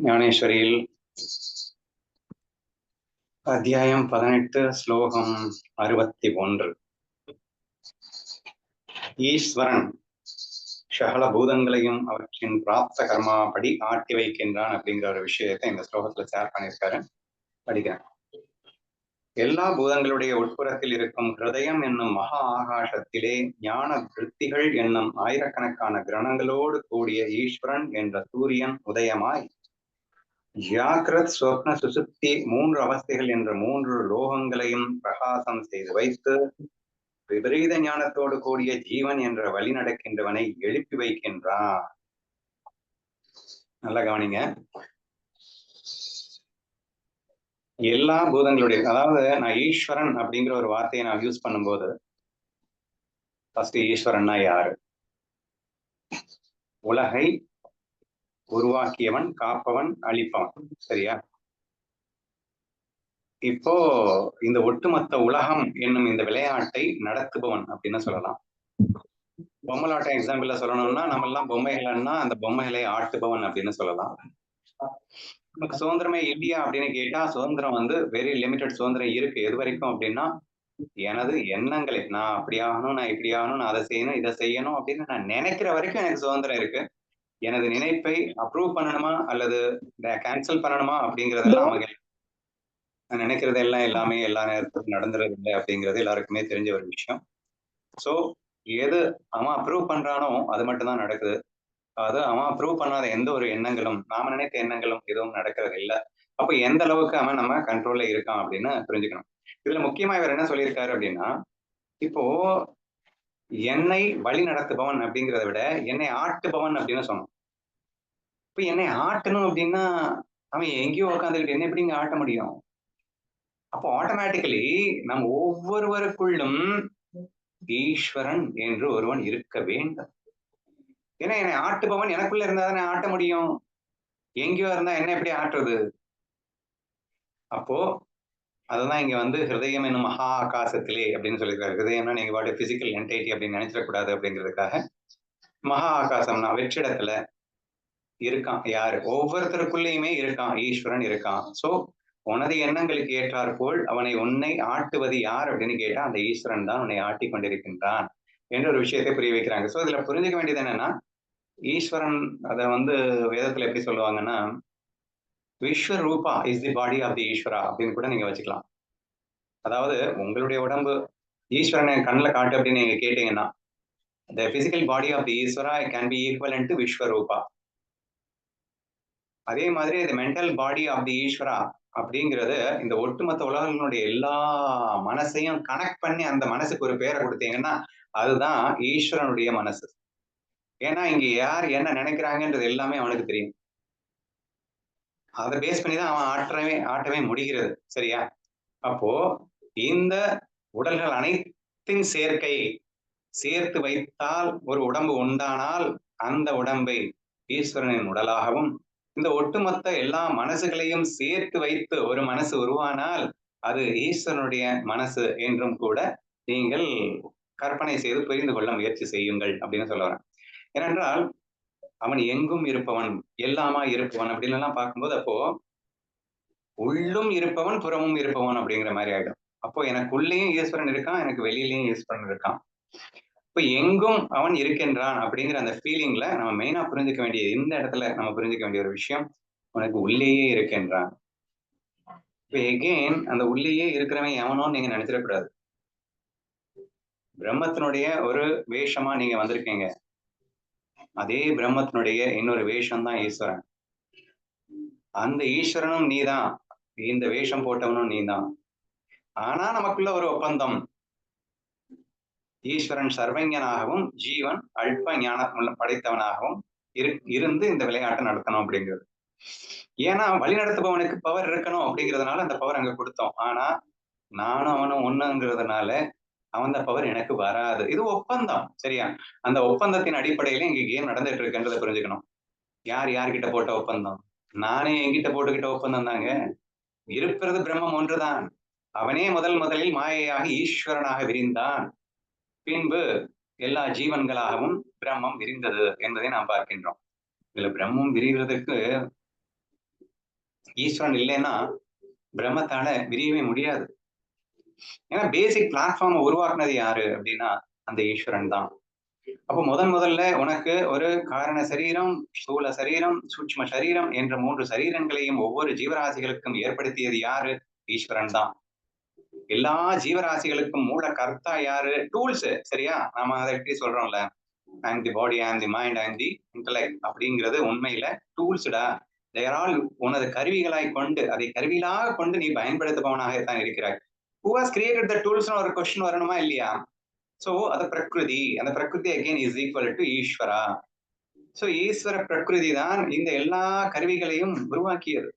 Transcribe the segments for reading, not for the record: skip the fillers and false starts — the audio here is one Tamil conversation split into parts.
ஞானேஸ்வரியில் அத்தியாயம் 18 ஸ்லோகம் 61. ஈஸ்வரன் சகல பூதங்களையும் அவற்றின் பிராப்த கர்மா படி ஆட்டி வைக்கின்றான் அப்படிங்கிற ஒரு விஷயத்தை இந்த ஸ்லோகத்துல ஷேர் பண்ணியிருக்காரு. படிக்கிறேன். எல்லா பூதங்களுடைய உட்புறத்தில் இருக்கும் ஹிருதயம் என்னும் மகா ஆகாசத்திலே ஞான விருத்திகள் என்னும் ஆயிரக்கணக்கான கிரணங்களோடு கூடிய ஈஸ்வரன் என்ற சூரியன் உதயமாய் ஜாகிரத் ஸ்வப்ன சுசுப்தி 3 அவஸ்தைகள் என்ற 3 லோகங்களையும் பிரகாசம் செய்து வைத்து விபரீத ஞானத்தோடு கூடிய ஜீவன் என்ற வழி நடக்கின்றவனை எழுப்பி வைக்கின்றான். நல்லா கவனிங்க. எல்லா பூதங்களுடைய, அதாவது நான் ஈஸ்வரன் அப்படிங்கிற ஒரு வார்த்தையை நான் யூஸ் பண்ணும்போது ஃபர்ஸ்ட் ஈஸ்வரன்னா யாரு? உலகை உருவாக்கியவன், காப்பவன், அழிப்பவன். சரியா? இப்போ இந்த ஒட்டுமொத்த உலகம் என்னும் இந்த விளையாட்டை நடத்துபவன் அப்படின்னு சொல்லலாம். பொம்மலாட்ட எக்ஸாம்பிள்ல சொல்லணும்னா நம்ம எல்லாம் பொம்மைகள்னா அந்த பொம்மைகளை ஆட்டுபவன் அப்படின்னு சொல்லலாம். நமக்கு சுதந்திரமே இல்லையா அப்படின்னு கேட்டா சுதந்திரம் வெரி லிமிடெட் சுதந்திரம் இருக்கு. எது வரைக்கும் அப்படின்னா எனது எண்ணங்களை நான் அப்படி ஆகணும், நான் இப்படி ஆகணும், நான் அதை செய்யணும், இதை செய்யணும் அப்படின்னு நான் நினைக்கிற வரைக்கும் எனக்கு சுதந்திரம் இருக்கு. எனது நினைப்பை அப்ரூவ் பண்ணணுமா அல்லது கேன்சல் பண்ணணுமா அப்படிங்கறதெல்லாம் அவங்க நான் நினைக்கிறது எல்லாம் எல்லாமே எல்லா நேரத்துக்கும் நடந்துறது இல்லை அப்படிங்கிறது எல்லாருக்குமே தெரிஞ்ச ஒரு விஷயம். ஸோ எது அவன் அப்ரூவ் பண்றானோ அது மட்டும்தான் நடக்குது. அது அவன் அப்ரூவ் பண்ணாத எந்த ஒரு எண்ணங்களும், நாம நினைத்த எண்ணங்களும் எதுவும் நடக்கிறது இல்லை. அப்ப எந்த அளவுக்கு அவன் நம்ம கண்ட்ரோல்ல இருக்கான் அப்படின்னு புரிஞ்சுக்கணும். இதுல முக்கியமா இவர் என்ன சொல்லியிருக்காரு அப்படின்னா, இப்போ என்னை வழி நடத்துபவன் அப்படிங்கிறத விட என்னை ஆட்டுபவன் அப்படின்னு சொன்னோம். இப்ப என்னை ஆட்டணும் அப்படின்னா அவன் எங்கேயோ உட்காந்துக்கிட்டு என்ன எப்படிங்க ஆட்ட முடியும்? அப்போ ஆட்டோமேட்டிக்கலி நம் ஒவ்வொருவருக்குள்ளும் ஈஸ்வரன் என்று ஒருவன் இருக்க வேண்டும். ஏன்னா என்னை ஆட்டுபவன் எனக்குள்ள இருந்தா தானே ஆட்ட முடியும். எங்கேயோ இருந்தா என்ன எப்படி ஆட்டுறது? அப்போ அதுதான் இங்க ஹிருதயம் என்னும் மகா ஆகாசத்திலே அப்படின்னு சொல்லியிருக்காரு. ஹிருதயம்னா நீங்க பாட்டு பிசிக்கல் என்டைட்டி அப்படின்னு நினைச்சிடக்கூடாது அப்படிங்கிறதுக்காக மகா ஆகாசம்னா வெற்றிடத்துல இருக்கான். யாரு? ஒவ்வொருத்தருக்குள்ளேயுமே இருக்கான், ஈஸ்வரன் இருக்கான். சோ உனது எண்ணங்களுக்கு ஏற்றார் போல் அவனை உன்னை ஆட்டுவது யார் அப்படின்னு கேட்டா அந்த ஈஸ்வரன் தான் உன்னை ஆட்டி கொண்டிருக்கின்றான் என்ற ஒரு விஷயத்தை புரிய வைக்கிறாங்க. சோ இதுல புரிஞ்சுக்க வேண்டியது என்னன்னா, ஈஸ்வரன் அதை வேதத்துல எப்படி சொல்லுவாங்கன்னா, விஸ்வரூபா is the body of the ஈஸ்வரா அப்படின்னு கூட நீங்க வச்சுக்கலாம். அதாவது உங்களுடைய உடம்பு ஈஸ்வரனை கண்ணில் காட்டு அப்படின்னு நீங்க கேட்டீங்கன்னா, the physical body of the ஈஸ்வரா can be equivalent to விஸ்வரூபா. அதே மாதிரி இந்த மென்டல் பாடி ஆஃப் தி ஈஸ்வரா அப்படிங்கிறது இந்த ஒட்டுமொத்த உலகங்களுடைய எல்லா மனசையும் கனெக்ட் பண்ணி அந்த மனசுக்கு ஒரு பேரை கொடுத்தீங்கன்னா அதுதான் ஈஸ்வரனுடைய மனசு. ஏன்னா இங்க யார் என்ன நினைக்கிறாங்கன்றது எல்லாமே அவனுக்கு தெரியும். அதை பேஸ் பண்ணி தான் அவன் ஆட்டவே முடிகிறது. சரியா? அப்போ இந்த உடல்கள் அனைத்தின் சேர்க்கை சேர்த்து வைத்தால் ஒரு உடம்பு உண்டானால் அந்த உடம்பை ஈஸ்வரனின் உடலாகவும், இந்த ஒட்டுமொத்த எல்லா மனசுகளையும் சேர்த்து வைத்து ஒரு மனசு உருவானால் அது ஈஸ்வரனுடைய மனசு என்றும் கூட நீங்கள் கற்பனை செய்து புரிந்து கொள்ள முயற்சி செய்யுங்கள் அப்படின்னு சொல்ல வரேன். ஏனென்றால் அவன் எங்கும் இருப்பவன், எல்லாமா இருப்பவன் அப்படின்னு எல்லாம் பார்க்கும்போது அப்போ உள்ளும் இருப்பவன் புறமும் இருப்பவன் அப்படிங்கிற மாதிரி ஆயிடும். அப்போ எனக்கு உள்ளேயும் ஈஸ்வரன் இருக்கான், எனக்கு வெளியிலையும் ஈஸ்வரன் இருக்கான். இப்ப எங்கும் அவன் இருக்கின்றான் அப்படிங்கிற அந்த ஃபீலிங்ல நம்ம மெயினா புரிஞ்சுக்க வேண்டிய இந்த இடத்துல நம்ம புரிஞ்சுக்க வேண்டிய ஒரு விஷயம், உனக்கு உள்ளேயே இருக்கின்றான். இப்ப எகெயின் அந்த உள்ளேயே இருக்கிறவன் எவனோ நீங்க நினைச்சிடக்கூடாது. பிரம்மத்தினுடைய ஒரு வேஷமா நீங்க வந்திருக்கீங்க. அதே பிரம்மத்தினுடைய இன்னொரு வேஷம் தான் ஈஸ்வரன். அந்த ஈஸ்வரனும் நீதான், இந்த வேஷம் போட்டவனும் நீதான். ஆனா நமக்குள்ள ஒரு ஒப்பந்தம், ஈஸ்வரன் சர்வஞனாகவும் ஜீவன் அல்ப ஞானம் படைத்தவனாகவும் இருந்து இந்த விளையாட்டை நடத்தணும் அப்படிங்கிறது. ஏன்னா வழிநடத்துபவனுக்கு பவர் இருக்கணும் அப்படிங்கிறதுனால அந்த பவர் அங்க கொடுத்தோம். ஆனா நானும் அவனும் ஒண்ணுங்கிறதுனால அந்த பவர் எனக்கு வராது. இது ஒப்பந்தம். சரியா? அந்த ஒப்பந்தத்தின் அடிப்படையில இங்க கேம் நடந்துட்டு இருக்குன்றதை புரிஞ்சுக்கணும். யார் யார்கிட்ட போட்ட ஒப்பந்தம்? நானே என்கிட்ட போட்டுக்கிட்ட ஒப்பந்தம் தாங்க. இருக்கிறது பிரம்மம் ஒன்றுதான். அவனே முதலில் மாயையாக ஈஸ்வரனாக விரிந்தான். பின்பு எல்லா ஜீவன்களாகவும் பிரம்மம் விரிந்தது என்பதை நாம் பார்க்கின்றோம். இதுல பிரம்மம் விரிவதற்கு ஈஸ்வரன் இல்லைன்னா பிரம்மத்தால விரியவே முடியாது. ஏன்னா பேசிக் பிளாட்ஃபார்ம் உருவாக்குனது யாரு அப்படின்னா அந்த ஈஸ்வரன் தான். அப்போ முதல்ல உனக்கு ஒரு காரண சரீரம், ஸ்தூல சரீரம், சூட்சும சரீரம் என்ற 3 சரீரங்களையும் ஒவ்வொரு ஜீவராசிகளுக்கும் ஏற்படுத்தியது யாரு? ஈஸ்வரன் தான். எல்லா ஜீவராசிகளுக்கும் மூல கர்த்தா யாரு? டூல்ஸ். சரியா? நாம அதை எப்படி சொல்றோம்ல, ஐ அம் தி பாடி, ஐ அம் the mind, I am the intellect அப்படிங்கிறது உண்மையில டூல்ஸ்டா. தேரால் உனது கருவிகளாய் கொண்டு அதை கருவிகளாக கொண்டு நீ பயன்படுத்துபவனாகத்தான் இருக்கிறாய். ஹூ ஹாஸ் கிரியேட்டட் த டூல்ஸ்னு ஒரு கொஸ்டின் வரணுமா இல்லையா? சோ அது பிரகிருதி. அந்த பிரகிருதி அகெயின் இஸ் ஈக்குவல் டு ஈஸ்வரா. சோ ஈஸ்வர பிரகிருதி தான் இந்த எல்லா கருவிகளையும் உருவாக்கியது.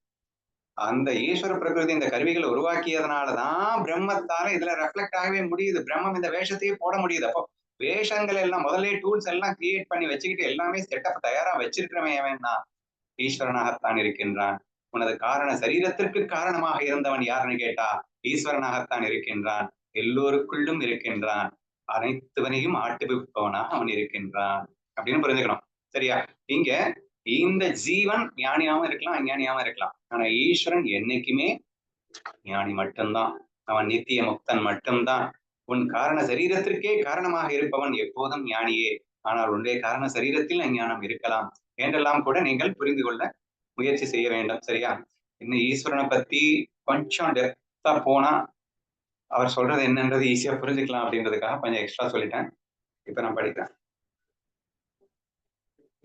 அந்த ஈஸ்வர பிரகிருதி இந்த கருவிகளை உருவாக்கியதுனாலதான் பிரம்மத்தால இதுல ரெஃப்ளெக்ட் ஆகவே முடியுது. பிரம்மம் இந்த வேஷத்தையே போட முடியுது. அப்போ வேஷங்கள் எல்லாம் முதல்ல டூல்ஸ் எல்லாம் கிரியேட் பண்ணி வச்சுக்கிட்டு எல்லாமே செட்டப் தயாரா வச்சிருக்கிறவன் எவன்னா ஈஸ்வரனாகத்தான் இருக்கின்றான். உனது காரண சரீரத்திற்கு காரணமாக இருந்தவன் யாருன்னு கேட்டா ஈஸ்வரனாகத்தான் இருக்கின்றான். எல்லோருக்குள்ளும் இருக்கின்றான். அனைத்துவனையும் ஆட்டுவிப்பவனாக அவன் இருக்கின்றான் அப்படின்னு புரிஞ்சுக்கணும். சரியா? இங்க இந்த ஜீவன் ஞானியாவும் இருக்கலாம், அஞ்ஞானியாவும் இருக்கலாம். ஆனா ஈஸ்வரன் என்னைக்குமே ஞானி மட்டும்தான். அவன் நித்திய முக்தன் மட்டும்தான். உன் காரண சரீரத்திற்கே காரணமாக இருப்பவன் எப்போதும் ஞானியே. ஆனால் உன்னுடைய காரண சரீரத்தில் அஞ்ஞானம் இருக்கலாம் என்றெல்லாம் கூட நீங்கள் புரிந்து கொள்ள முயற்சி செய்ய வேண்டும். சரியா? இன்னும் ஈஸ்வரனை பத்தி கொஞ்சம் டெப்தா போனா அவர் சொல்றது என்னன்றது ஈஸியா புரிஞ்சுக்கலாம் அப்படின்றதுக்காக கொஞ்சம் எக்ஸ்ட்ரா சொல்லிட்டேன். இப்ப நான் படிக்கிறேன்.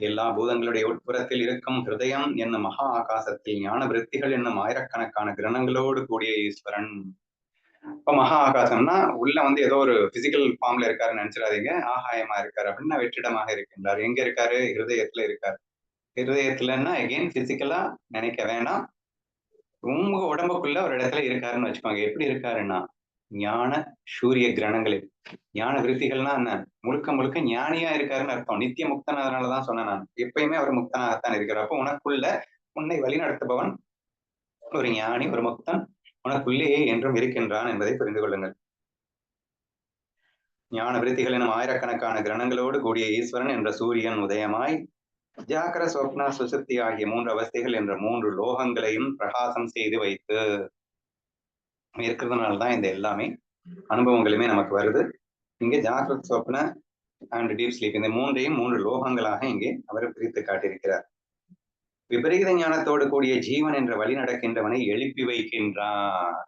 எல்லா பூதங்களுடைய உட்புறத்தில் இருக்கும் ஹிருதயம் என்னும் மகா ஆகாசத்தில் ஞான விருத்திகள் என்னும் ஆயிரக்கணக்கான கிரணங்களோடு கூடிய ஈஸ்வரன். இப்ப மகா ஆகாசம்னா உள்ள ஏதோ ஒரு பிசிக்கல் ஃபார்ம்ல இருக்காருன்னு நினைச்சிடாதீங்க. ஆகாயமா இருக்காரு அப்படின்னா வெற்றிடமாக இருக்கின்றார். எங்க இருக்காரு? ஹிருதயத்துல இருக்காரு. ஹிருதயத்துலன்னா அகெயின் பிசிக்கலா நினைக்க வேண்டாம். உங்க உடம்புக்குள்ள ஒரு இடத்துல இருக்காருன்னு வச்சுக்கோங்க. எப்படி இருக்காருன்னா ஞான சூரிய கிரணங்களில் ஞான விருத்திகள்னா என்ன? முழுக்க முழுக்க ஞானியா இருக்காருன்னு அர்த்தம். நித்திய முக்தன். அதனாலதான் சொன்னேன் நான். எப்பயுமே அவர் முக்தனாகத்தான் இருக்கிறார். அப்போ உனக்குள்ள உன்னை வழிநடத்துபவன் ஒரு ஞானி, ஒரு முக்தன் உனக்குள்ளேயே என்றும் இருக்கின்றான் என்பதை புரிந்து கொள்ளுங்கள். ஞான விருத்திகள் எனும் ஆயிரக்கணக்கான கிரணங்களோடு கூடிய ஈஸ்வரன் என்ற சூரியன் உதயமாய் ஜாக்கிர, சொப்னா, சுசுப்தி ஆகிய 3 அவஸ்தைகள் என்ற 3 லோகங்களையும் பிரகாசம் செய்து வைத்து இருக்கிறதுனாலதான் இந்த எல்லாமே அனுபவங்களுமே நமக்கு வருது. இங்க ஜாக்கிரத், சொப்ன அண்ட் டீப் ஸ்லீப் இந்த 3ஐயும் 3 லோகங்களாக இங்கே அவர் பிரித்து காட்டியிருக்கிறார். விபரீத ஞானத்தோடு கூடிய ஜீவன் என்ற வழி நடக்கின்றவனை எழுப்பி வைக்கின்றார்.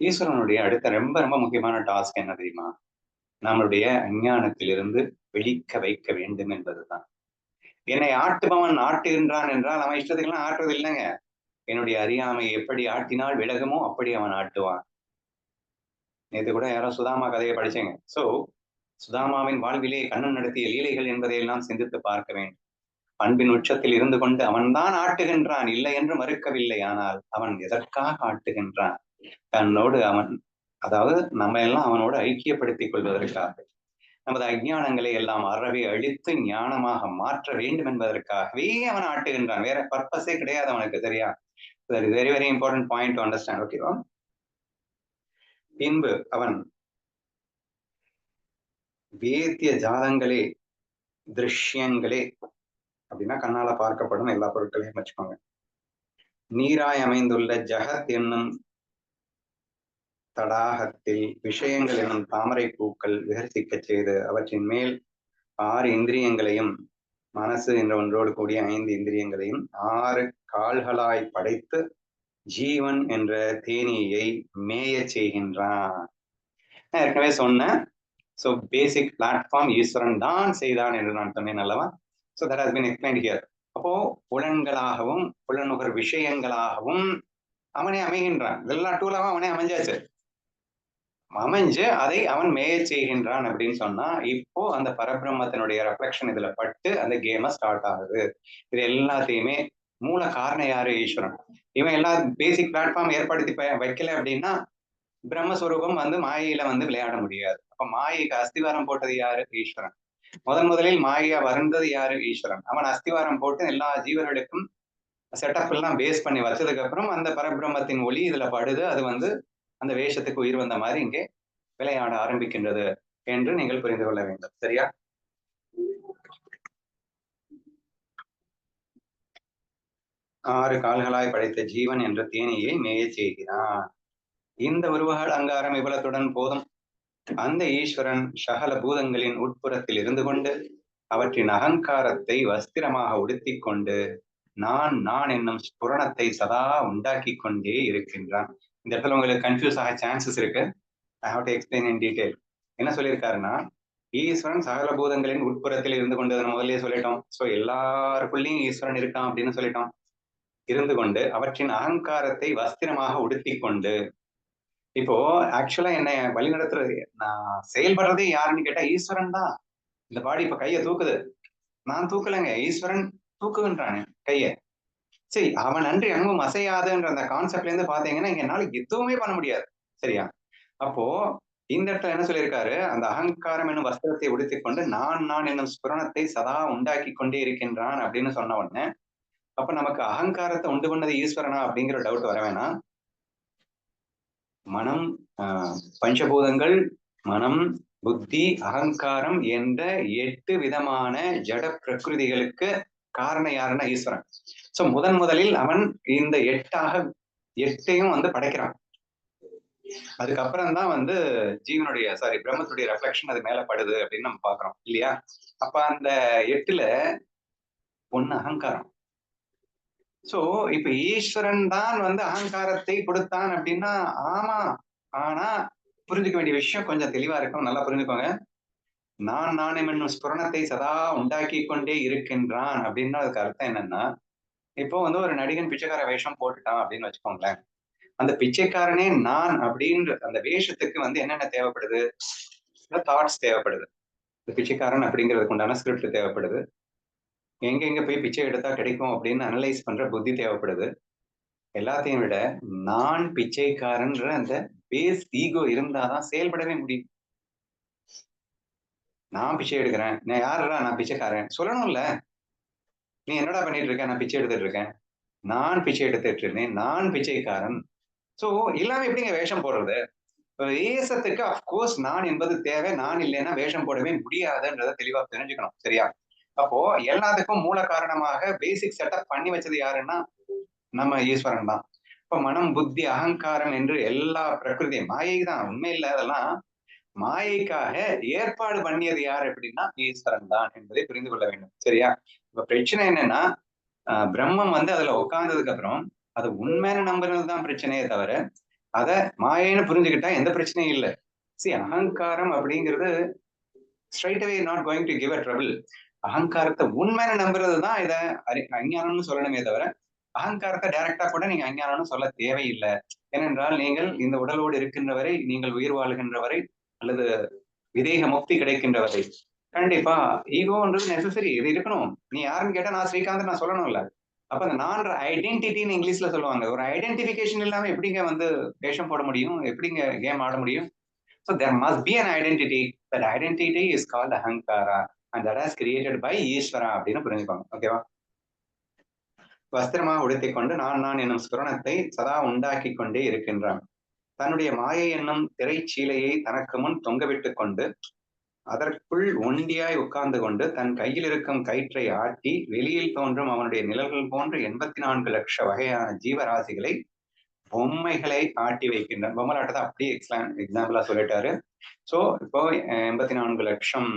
ஈஸ்வரனுடைய அடுத்த ரொம்ப ரொம்ப முக்கியமான டாஸ்க் என்ன தெரியுமா? நம்மளுடைய அஞ்ஞானத்திலிருந்து வெளிக்க வைக்க வேண்டும் என்பதுதான். என்னை ஆட்டுபவன் ஆட்டுகின்றான் என்றால் அவன் இஷ்டத்துக்கெல்லாம் ஆட்டுவது இல்லைங்க. என்னுடைய அறியாமை எப்படி ஆட்டினால் விலகுமோ அப்படி அவன் ஆட்டுவான். நேற்று கூட யாரோ சுதாமா கதையை படிச்சேங்க. சோ சுதாமாவின் வாழ்விலே கண்ணன் நடத்திய லீலைகள் என்பதையெல்லாம் சிந்தித்து பார்க்க வேண்டும். அன்பின் உச்சத்தில் இருந்து கொண்டு அவன்தான் ஆட்டுகின்றான், இல்லை என்று மறுக்கவில்லை. ஆனால் அவன் எதற்காக ஆட்டுகின்றான்? தன்னோடு அவன், அதாவது நம்ம எல்லாம் அவனோடு ஐக்கியப்படுத்திக் கொள்வதற்காக, நமது அஞ்ஞானங்களை எல்லாம் அறவே அழித்து ஞானமாக மாற்ற வேண்டும் என்பதற்காகவே அவன் ஆட்டுகின்றான். வேற பர்பஸே கிடையாது அவனுக்கு. சரியா? Very very important point to understand. ஓகேவா? பின்பு அவன் வேத்திய ஜாதங்களே, திருஷ்யங்களே அப்படின்னா கண்ணால பார்க்கப்படும் எல்லா பொருட்களையும் வச்சுக்கோங்க. நீராய் அமைந்துள்ள ஜகத் என்னும் தடாகத்தில் விஷயங்கள் என்னும் தாமரை பூக்கள் விகசிக்க செய்து அவற்றின் மேல் 6 இந்திரியங்களையும், மனசு என்ற ஒன்றோடு கூடிய 5 இந்திரியங்களையும் 6 கால்களாய் படைத்து ஜீவன் என்ற தேனீயை மேய செய்கின்றான். நான் ஏற்கனவே சொன்னேன். சோ பேசிக் பிளாட்ஃபார்ம் ஈஸ்வரன் தான் செய்தான் என்று நான் சொன்னேன் அல்லவா? So that has been explained here. அப்போ புலன்களாகவும் புலனுகர் விஷயங்களாகவும் அவனே அமைகின்றான். எல்லா டூலாவும் அவனே அமைஞ்சாச்சு. அமைஞ்சு அதை அவன் மேய செய்கின்றான் அப்படின்னு சொன்னா இப்போ அந்த பரபிரம்மத்தினுடைய ரெஃப்ளெக்ஷன் இதுல பட்டு அந்த கேம ஸ்டார்ட் ஆகுது. இது எல்லாத்தையுமே மூல காரணம் யாரு? ஈஸ்வரன். இவன் எல்லா பேசிக் பிளாட்ஃபார்ம் ஏற்படுத்தி வைக்கல அப்படின்னா பிரம்மஸ்வரூபம் மாயையில விளையாட முடியாது. அப்ப மாயைக்கு அஸ்திவாரம் போட்டது யாரு? ஈஸ்வரன். முதலில் மாயா வருந்தது யாரு? ஈஸ்வரன். அவன் அஸ்திவாரம் போட்டு எல்லா ஜீவர்களுக்கும் செட்டப் எல்லாம் பேஸ் பண்ணி வச்சதுக்கு அப்புறம் அந்த பரபிரம்மத்தின் ஒளி இதுல படுது. அது அந்த வேஷத்துக்கு உயிர் வந்த மாதிரி இங்கே விளையாட ஆரம்பிக்கின்றது என்று நீங்கள் புரிந்து கொள்ள வேண்டும். சரியா? 6 கால்களாய் படைத்த ஜீவன் என்ற தேனியை மேய செய்கிறான். இந்த உருவக அலங்காரம் இவ்வளத்துடன் போதும். அந்த ஈஸ்வரன் சகல பூதங்களின் உட்புறத்தில் இருந்து கொண்டு அவற்றின் அகங்காரத்தை வஸ்திரமாக உடுத்திக் கொண்டு நான் என்னும் ஸ்புரணத்தை சதா உண்டாக்கி கொண்டே இருக்கின்றான். இந்த இடத்துல உங்களுக்கு கன்ஃபியூஸ் ஆக சான்சஸ் இருக்கு. I have to explain in detail. என்ன சொல்லியிருக்காருன்னா, ஈஸ்வரன் சகல பூதங்களின் உட்புறத்தில் இருந்து கொண்டு முதல்லயே சொல்லிட்டோம். சோ எல்லாருக்குள்ளயும் ஈஸ்வரன் இருக்கான் அப்படின்னு சொல்லிட்டோம். இருந்து கொண்டு அவற்றின் அகங்காரத்தை வஸ்திரமாக உடுத்தி கொண்டு, இப்போ ஆக்சுவலா என்ன வழி நடத்துறது, நான் செயல்படுறதே யாருன்னு கேட்டா ஈஸ்வரன் தான். இந்த பாடி இப்ப கையை தூக்குது, நான் தூக்கலைங்க, ஈஸ்வரன் தூக்குகின்றானே கைய. சரி, அவன் அன்றி அன்பும் அசையாதுன்ற அந்த கான்செப்ட்ல இருந்து பாத்தீங்கன்னா என்னால எதுவுமே பண்ண முடியாது. சரியா? அப்போ இந்த இடத்துல என்ன சொல்லியிருக்காரு, அந்த அகங்காரம் என்னும் வஸ்திரத்தை உடுத்திக் கொண்டு நான் என்னும் ஸ்புரணத்தை சதா உண்டாக்கி கொண்டே இருக்கின்றான் அப்படின்னு சொன்ன உடனே, அப்ப நமக்கு அகங்காரத்தை உண்டு பண்ணது ஈஸ்வரனா அப்படிங்கிற டவுட் வர வேணாம். மனம், பஞ்சபூதங்கள், மனம், புத்தி, அகங்காரம் என்ற 8 விதமான ஜட பிரகிருதிகளுக்கு காரணம் யாருன்னா ஈஸ்வரன். சோ முதலில் அவன் இந்த 8யும் வந்து படைக்கிறான். அதுக்கப்புறம் தான் ஜீவனுடைய பிரம்மத்துடைய ரெஃப்ளெக்ஷன் அது மேல படுது அப்படின்னு நம்ம பாக்குறோம் இல்லையா? அப்ப அந்த 8ல ஒண்ணு அகங்காரம். சோ இப்ப ஈஸ்வரன் தான் அகங்காரத்தை கொடுத்தான் அப்படின்னா ஆமா. ஆனா புரிஞ்சுக்க வேண்டிய விஷயம் கொஞ்சம் தெளிவா இருக்கும், நல்லா புரிஞ்சுக்கோங்க. நான் என்னும் ஸ்புரணத்தை சதா உண்டாக்கி கொண்டே இருக்கின்றான் அப்படின்னா அதுக்கு அர்த்தம் என்னன்னா, இப்போ ஒரு நடிகன் பிச்சைக்கார வேஷம் போட்டுட்டான் அப்படின்னு வச்சுக்கோங்களேன். அந்த பிச்சைக்காரனே நான் அப்படின்ற அந்த வேஷத்துக்கு என்னென்ன தேவைப்படுது, தாட்ஸ் தேவைப்படுது. இந்த பிச்சைக்காரன் அப்படிங்கிறதுக்கு உண்டான ஸ்கிரிப்ட் தேவைப்படுது. எங்க போய் பிச்சை எடுத்தா கிடைக்கும் அப்படின்னு அனலைஸ் பண்ற புத்தி தேவைப்படுது. எல்லாத்தையும் விட நான் பிச்சைக்காரன்ற அந்த பேஸ் ஈகோ இருந்தாதான் செயல்படவே முடியும். நான் பிச்சை எடுக்கிறேன், நான் யாருடா நான் பிச்சைக்காரன் சொல்லணும்ல. நீ என்னடா பண்ணிட்டு இருக்க, நான் பிச்சை எடுத்துட்டு இருக்கேன், நான் பிச்சை எடுத்துட்டு இருந்தேன், நான் பிச்சைக்காரன். சோ எல்லாமே எப்படிங்க வேஷம் போடுறது? வேஷத்துக்கு அப்கோர்ஸ் நான் என்பது தேவை. நான் இல்லைன்னா வேஷம் போடவே முடியாதுன்றத தெளிவா தெரிஞ்சுக்கணும். சரியா? அப்போ எல்லாத்துக்கும் மூல காரணமாக பேசிக் செட்டப் பண்ணி வச்சது யாருன்னா நம்ம ஈஸ்வரன் தான். இப்ப மனம், புத்தி, அகங்காரம் என்று எல்லா பிரகிருதியும் மாயை தான், உண்மை இல்லை. அதெல்லாம் மாயைக்காக ஏற்பாடு பண்ணியது யார் அப்படின்னா ஈஸ்வரன் தான் என்பதை புரிந்து கொள்ள வேண்டும். சரியா? இப்ப பிரச்சனை என்னன்னா, பிரம்மம் அதுல உட்கார்ந்ததுக்கு அப்புறம் அது உண்மையான நம்புறதுதான் பிரச்சனையே தவிர, அத மாயைன்னு புரிஞ்சுக்கிட்டா எந்த பிரச்சனையும் இல்லை. அகங்காரம் அப்படிங்கிறது straight away not going to give a trouble. அகங்காரத்தை உண்மையான நம்புறதுதான் இதை அஞ்ஞானம்னு சொல்லணுமே தவிர, அகங்காரத்தை டைரக்டா கூட நீங்க அஞ்ஞானம்னு சொல்ல தேவையில்லை. ஏனென்றால் நீங்கள் இந்த உடலோடு இருக்கின்ற வரை, நீங்கள் உயிர் வாழ்கின்ற வரை, அல்லது விதேக முக்தி கிடைக்கின்ற வரை கண்டிப்பா ஈகோன்றது நெசசரி, இது இருக்கணும். நீ யாருன்னு கேட்டா நான் ஸ்ரீகாந்த் நான் சொல்லணும்ல. அப்ப அந்த நான் ஐடென்டிட்டின்னு இங்கிலீஷ்ல சொல்லுவாங்க. ஒரு ஐடென்டிபிகேஷன் இல்லாம எப்படிங்க வேஷம் போட முடியும், எப்படிங்க கேம் ஆட முடியும்? So there must be an identity. That identity is called ahankara and that is created by ஈஸ்வரா அப்படின்னு புரிஞ்சுக்கோங்க. ஓகேவா? வஸ்திரமாக உடுத்திக் கொண்டு நான் என்னும் ஸ்புரணத்தை சதா உண்டாக்கி கொண்டே இருக்கின்றான். தன்னுடைய மாயை என்னும் திரைச்சீலையை தனக்கு முன் தொங்கவிட்டுக் கொண்டு அதற்குள் ஒண்டியாய் உட்கார்ந்து கொண்டு தன் கையில் இருக்கும் கயிற்றை ஆட்டி வெளியில் தோன்றும் அவனுடைய நிழல்கள் போன்ற 84 லட்ச வகையான ஜீவராசிகளை பொம்மைகளை ஆட்டி வைக்கின்றான். பொம்மலாட்டத்தை அப்படியே எக்ஸாம்பிளா சொல்லிட்டாரு. சோ இப்போ 84 லட்சம்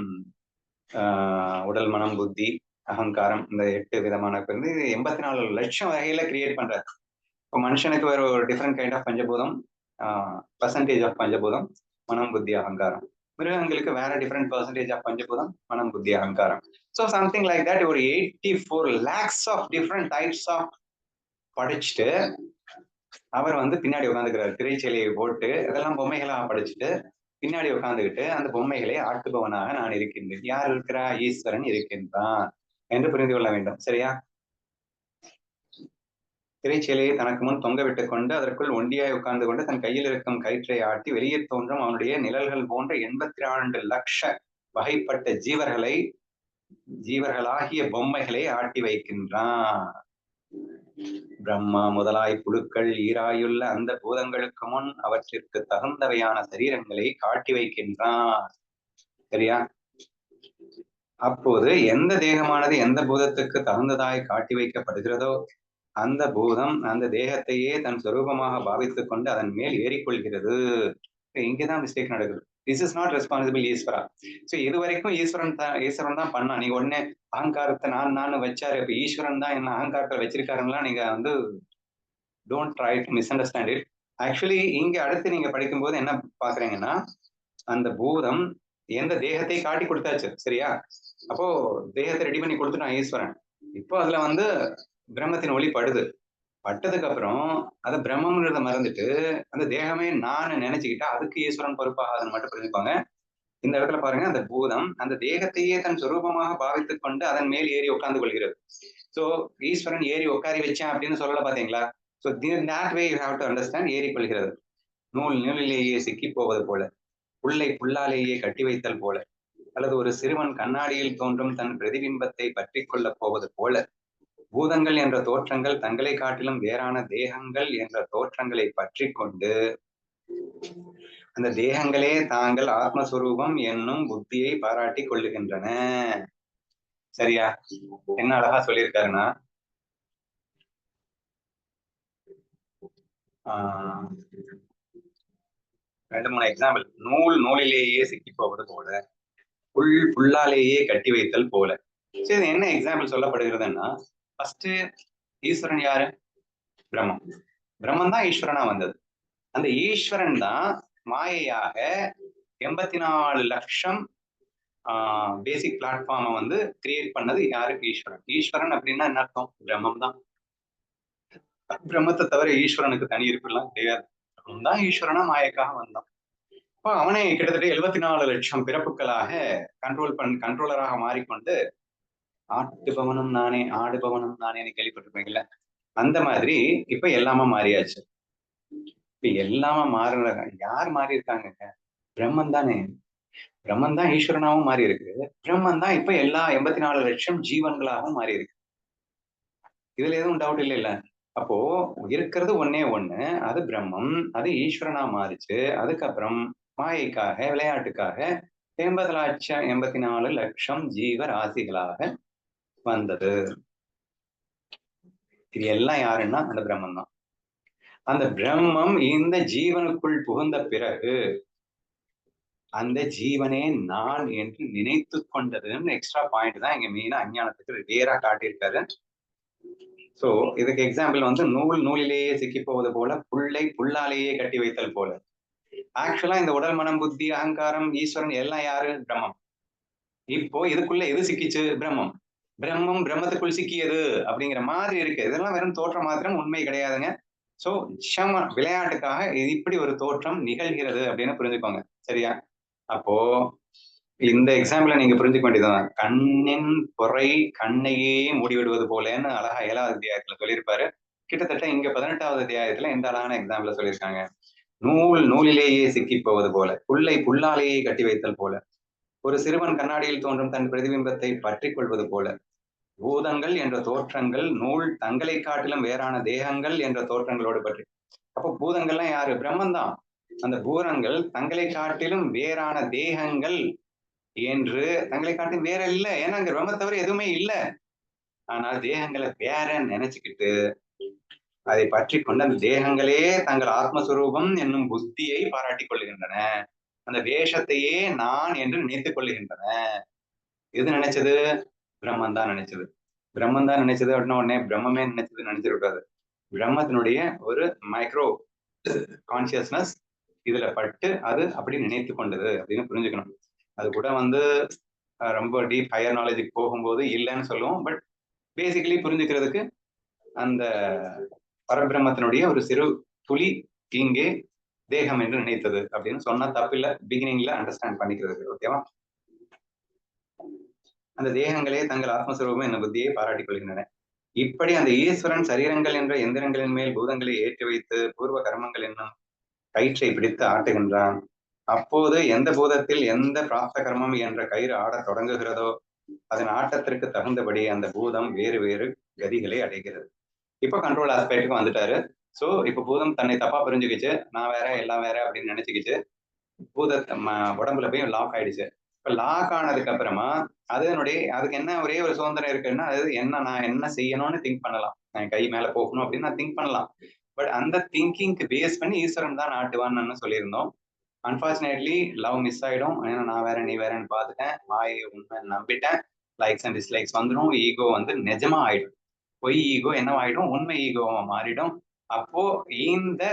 உடல், மனம், புத்தி, அகங்காரம் இந்த 8 விதமான 84 லட்சம் வகையில கிரியேட் பண்றாரு. இப்போ மனுஷனுக்கு ஒரு டிஃப்ரெண்ட் கைண்ட் ஆஃப் பஞ்சபூதம், பர்சன்டேஜ் ஆஃப் பஞ்சபூதம், மனம், புத்தி, அகங்காரம். மிருகங்களுக்கு வேற டிஃப்ரெண்ட் பர்சன்டேஜ் ஆஃப் பஞ்சபூதம், மனம், புத்தி, அகங்காரம். ஸோ சம்திங் லைக் தட் ஒரு 84 lakhs of different types of படிச்சுட்டு அவர் பின்னாடி உட்காந்துக்கிறார். திரைச்சீலையை போட்டு இதெல்லாம் பொம்மைகளா படிச்சுட்டு பின்னாடி உட்கார்ந்துகிட்டு அந்த பொம்மைகளை ஆட்டுபவனாக நான் இருக்கின்றேன். யார் இருக்கிறா? ஈஸ்வரன் இருக்கின்றான் என்று புரிந்து கொள்ள வேண்டும். சரியா? திரைச்சீலையை தனக்கு முன் தொங்க விட்டுக் கொண்டு அதற்குள் ஒண்டியாய் உட்கார்ந்து கொண்டு தன் கையில் இருக்கும் கயிற்றை ஆட்டி வெளியே தோன்றும் அவனுடைய நிழல்கள் போன்ற 82 லட்ச வகைப்பட்ட ஜீவர்களாகிய பொம்மைகளை ஆட்டி வைக்கின்றான். பிரம்மா முதலாய் புழுக்கள் ஈராயுள்ள அந்த பூதங்களுக்கு முன் அவற்றிற்கு தகுந்தவையான சரீரங்களை காட்டி வைக்கின்றான். சரியா? அப்போது எந்த தேகமானது எந்த பூதத்துக்கு தகுந்ததாய் காட்டி வைக்கப்படுகிறதோ அந்த பூதம் அந்த தேகத்தையே தன் சொரூபமாக பாவித்துக் கொண்டு அதன் மேல் ஏறிக்கொள்கிறது. இங்கதான் மிஸ்டேக் நடக்குது. திஸ் இஸ் நாட் ரெஸ்பான்சிபிள் ஈஸ்வரா. சோ இது வரைக்கும் ஈஸ்வரன் தான் பண்ணா. நீங்க உடனே அகங்காரத்தை நான் வச்சாரு, இப்ப ஈஸ்வரன் தான் என்ன அகங்காரத்தை வச்சிருக்காருங்களா, நீங்க வந்து don't try to miss understand it. Actually இங்க அடுத்து நீங்க படிக்கும்போது என்ன பாக்குறீங்கன்னா, அந்த பூதம் எந்த தேகத்தை காட்டி கொடுத்தாச்சு, சரியா? அப்போ தேகத்தை ரெடி பண்ணி கொடுத்துட்டான் ஈஸ்வரன். இப்போ அதுல வந்து பிரம்மத்தின் ஒளி படுது. பட்டதுக்கு அப்புறம் அதை பிரம்மங்கிறத மறந்துட்டு அந்த தேகமே நான் நினைச்சுக்கிட்டா அதுக்கு ஈஸ்வரன் பொறுப்பாகாதுன்னு மட்டும் புரிஞ்சுப்பாங்க. இந்த இடத்துல பாருங்க, அந்த பூதம் அந்த தேகத்தையே தன் சுரூபமாக பாவித்துக் கொண்டு அதன் மேல் ஏறி உட்கார்ந்து கொள்கிறது. சோ ஈஸ்வரன் ஏறி உட்காரி வச்சேன் அப்படின்னு சொல்லல, பாத்தீங்களா? So that way you have to understand. ஏறி கொள்கிறது. நூலிலேயே சிக்கி போவது போல, புல்லை புல்லாலேயே கட்டி வைத்தல் போல, அல்லது ஒரு சிறுவன் கண்ணாடியில் தோன்றும் தன் பிரதிபிம்பத்தை பற்றி கொள்ளப் போவது போல, பூதங்கள் என்ற தோற்றங்கள் தங்களை காட்டிலும் வேறான தேகங்கள் என்ற தோற்றங்களை பற்றி கொண்டு அந்த தேகங்களே தாங்கள் ஆத்மஸ்வரூபம் என்னும் புத்தியை பாராட்டி கொள்ளுகின்றன. சரியா? என்ன அழகா சொல்லியிருக்காருன்னா, ரெண்டு மூணு எக்ஸாம்பிள். நூலிலேயே சிக்கி போவது போல, புல்லாலேயே கட்டி வைத்தல் போல. சரி, என்ன எக்ஸாம்பிள் சொல்லப்படுகிறதுன்னா, ஃபர்ஸ்ட் ஈஸ்வரன் யாரு? பிரம்மம். பிரம்மன் தான் ஈஸ்வரனா வந்தது. அந்த ஈஸ்வரன் தான் மாயையாக 84 லட்சம் பேசிக் பிளாட்ஃபார்மை வந்து கிரியேட் பண்ணது யாரு? ஈஸ்வரன். ஈஸ்வரன் அப்படின்னா என்ன அர்த்தம்? பிரம்மம் தான். பிரம்மத்தை தவிர ஈஸ்வரனுக்கு தனி இருப்பெல்லாம் கிடையாது. அவன் தான் ஈஸ்வரனா மாயக்காக வந்தான். இப்போ அவனே கிட்டத்தட்ட 74 லட்சம் பிறப்புகளாக கண்ட்ரோலராக மாறிக்கொண்டு ஆட்டுபவனும் நானே ஆடுபவனும் நானே கேள்விப்பட்டிருப்பீங்கல்ல, அந்த மாதிரி இப்ப எல்லாமே மாறியாச்சு. இப்ப எல்லாமே மாறுற யார் மாறி இருக்காங்க? பிரம்மன் தானே. பிரம்மன் தான் ஈஸ்வரனாவும் மாறி இருக்கு. பிரம்மன் தான் இப்ப எல்லா 84 லட்சம் ஜீவன்களாகவும் மாறி இருக்கு. இதுல எதுவும் டவுட் இல்லை இல்ல? அப்போ இருக்கிறது ஒன்னே ஒண்ணு, அது பிரம்மம், அது ஈஸ்வரனா மாறிச்சு. அதுக்கப்புறம் மாயைக்காக விளையாட்டுக்காக 84 லட்சம் ஜீவ ராசிகளாக வந்தது. இது எல்லாம் யாருன்னா அந்த பிரம்மன் தான். அந்த பிரம்மம் இந்த ஜீவனுக்குள் புகுந்த பிறகு அந்த ஜீவனே நான் என்று நினைத்து கொண்டதுன்னு எக்ஸ்ட்ரா பாயிண்ட் தான் இங்க மெயினா அஞ்ஞானத்துக்கு வேறா காட்டியிருக்காரு. சோ இதுக்கு எக்ஸாம்பிள் வந்து நூலிலேயே சிக்கி போவது போல, புல்லை புல்லாலேயே கட்டி வைத்தல் போல. ஆக்சுவலா இந்த உடல் மனம் புத்தி அகங்காரம் ஈஸ்வரன் எல்லாம் யாரு? பிரம்மம். இப்போ இதுக்குள்ள எது சிக்கிச்சு? பிரம்மம். பிரம்மம் பிரம்மத்துக்குள் சிக்கியது அப்படிங்கிற மாதிரி இருக்கு. இதெல்லாம் வெறும் தோற்றம் மாத்திரம், உண்மை கிடையாதுங்க. சோ விளையாட்டுக்காக இப்படி ஒரு தோற்றம் நிகழ்கிறது அப்படின்னு புரிஞ்சுக்கோங்க, சரியா? அப்போ இந்த எக்ஸாம்பிள நீங்க புரிஞ்சுக்க வேண்டியதுதான். கண்ணின் பொறை கண்ணையே மூடிவிடுவது போலன்னு அழகா 7வது அத்தியாயத்துல சொல்லியிருப்பாரு. கிட்டத்தட்ட இங்க 18வது அத்தியாயத்துல இந்த அழகான எக்ஸாம்பிள சொல்லியிருக்காங்க. நூலிலேயே சிக்கி போவது போல, புல்லை புல்லாலேயே கட்டி வைத்தல் போல, ஒரு சிறுவன் கண்ணாடியில் தோன்றும் தன் பிரதிபிம்பத்தை பற்றி கொள்வது போல, பூதங்கள் என்ற தோற்றங்கள் தங்களை காட்டிலும் வேறான தேகங்கள் என்ற தோற்றங்களோடு பற்றி. அப்போ பூதங்கள்லாம் யாரு? பிரம்மன் தான். அந்த பூதங்கள் தங்களை காட்டிலும் வேறான தேகங்கள் என்று தங்களை காட்டிலும் வேற இல்லை. ஏன்னா அங்க பிரம்ம தவிர எதுவுமே இல்லை. ஆனால் தேகங்களை வேற நினைச்சுக்கிட்டு அதை பற்றி கொண்டு அந்த தேகங்களே தங்கள் ஆத்மஸ்வரூபம் என்னும் புத்தியை பாராட்டிக் கொள்ளுகின்றன. அந்த வேஷத்தையே நான் என்று நினைத்துக் கொள்ளுகின்றன. எது நினைச்சது? பிரம்மன் தான் நினைச்சது. பிரம்மன் தான் நினைச்சது அப்படின்னா உடனே பிரம்மமே நினைச்சது நினைச்சிருக்காது. பிரம்மத்தினுடைய ஒரு மைக்ரோ கான்சியஸ்னஸ் இதுல பட்டு அது அப்படி நினைத்து கொண்டது அப்படின்னு புரிஞ்சுக்கணும். அது கூட வந்து ரொம்ப டீப் ஹையர் நாலேஜுக்கு போகும்போது இல்லைன்னு சொல்லுவோம். பட் பேசிக்கலி புரிஞ்சுக்கிறதுக்கு அந்த பரபிரம்மத்தினுடைய ஒரு சிறு துளி இங்கே தேகம் என்று நினைத்தது அப்படின்னு சொன்னா தப்பில்லை. பிகினிங்ல அண்டர்ஸ்டாண்ட் பண்ணிக்கிறதுக்கு, ஓகேவா? அந்த தேகங்களே தங்கள் ஆத்மஸ்வரூபம் என்ன புத்தியை பாராட்டிக் கொள்கின்றன. இப்படி அந்த ஈஸ்வரன் சரீரங்கள் என்ற எந்திரங்களின் மேல் பூதங்களை ஏற்றி வைத்து பூர்வ கர்மங்கள் என்னும் கயிற்றை பிடித்து ஆட்டுகின்றான். அப்போது எந்த பூதத்தில் எந்த பிராப்த கர்மம் என்ற கயிறு ஆடத் தொடங்குகிறதோ அதன் ஆட்டத்திற்கு தகுந்தபடி அந்த பூதம் வேறு வேறு கதிகளை அடைகிறது. இப்ப கண்ட்ரோல் ஆஸ்பெக்டுக்கு வந்துட்டாரு. சோ இப்ப பூதம் தன்னை தப்பா புரிஞ்சுக்கிச்சு, நான் வேற எல்லாம் வேற அப்படின்னு நினைச்சுக்கிச்சு, பூத உடம்புல போய் லாக் ஆயிடுச்சு. இப்ப இப்ப லா காணதுக்கு அப்புறமா அதுக்கு என்ன ஒரே ஒரு சுதந்திரம் இருக்குன்னா, அது நான் என்ன செய்யணும்னு திங்க் பண்ணலாம். என் கை மேல போகணும் அப்படின்னு நான் திங்க் பண்ணலாம். பட் அந்த திங்கிங்க்கு பேஸ் பண்ணி ஈஸ்வரன் தான் ஆட்டுவான்னு சொல்லியிருந்தோம். அன்பார்ச்சுனேட்லி லவ் மிஸ் ஆயிடும். ஏன்னா நான் வேற நீ வேறன்னு பார்த்துட்டேன். மாயை உண்மை நம்பிட்டேன். லைக்ஸ் அண்ட் டிஸ்லைக்ஸ் வந்துடும். ஈகோ நிஜமா ஆயிடும். பொய் ஈகோ என்னவாயிடும், உண்மை ஈகோவா மாறிடும். அப்போ இந்த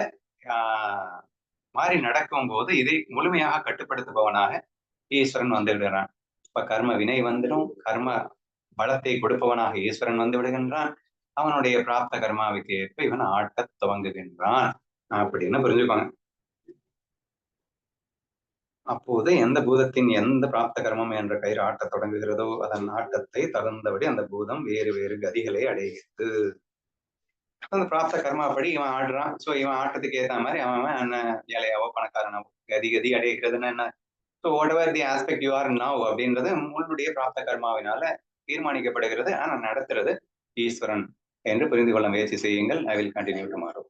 மாறி நடக்கும் போது இதை முழுமையாக கட்டுப்படுத்துபவனாக ஈஸ்வரன் வந்து விடுகிறான். இப்ப கர்ம வினை வந்துடும். கர்ம பலத்தை கொடுப்பவனாக ஈஸ்வரன் வந்து விடுகின்றான். அவனுடைய பிராப்த கர்மாவுக்கு ஏற்ப இவன் ஆட்டத் துவங்குகின்றான் அப்படின்னு புரிஞ்சுப்பாங்க. அப்போது எந்த பூதத்தின் எந்த பிராப்த கர்மம் என்ற கயிறு ஆட்டத் தொடங்குகிறதோ அதன் ஆட்டத்தை தகுந்தபடி அந்த பூதம் வேறு வேறு கதிகளை அடைகிறது. அந்த பிராப்த கர்மாப்படி இவன் ஆடுறான். சோ இவன் ஆட்டத்துக்கு ஏத்த மாதிரி அவன் என்ன ஏழையாவோ பணக்காரனாவோ கதி அடைகிறதுன்னு என்ன. So what ever the aspect you are now அப்படின்றது உங்களுடைய பிராப்த கர்மாவினால தீர்மானிக்கப்படுகிறது. ஆனா நடத்துறது ஈஸ்வரன் என்று புரிந்து கொள்ள முயற்சி செய்யுங்கள். I will continue tomorrow.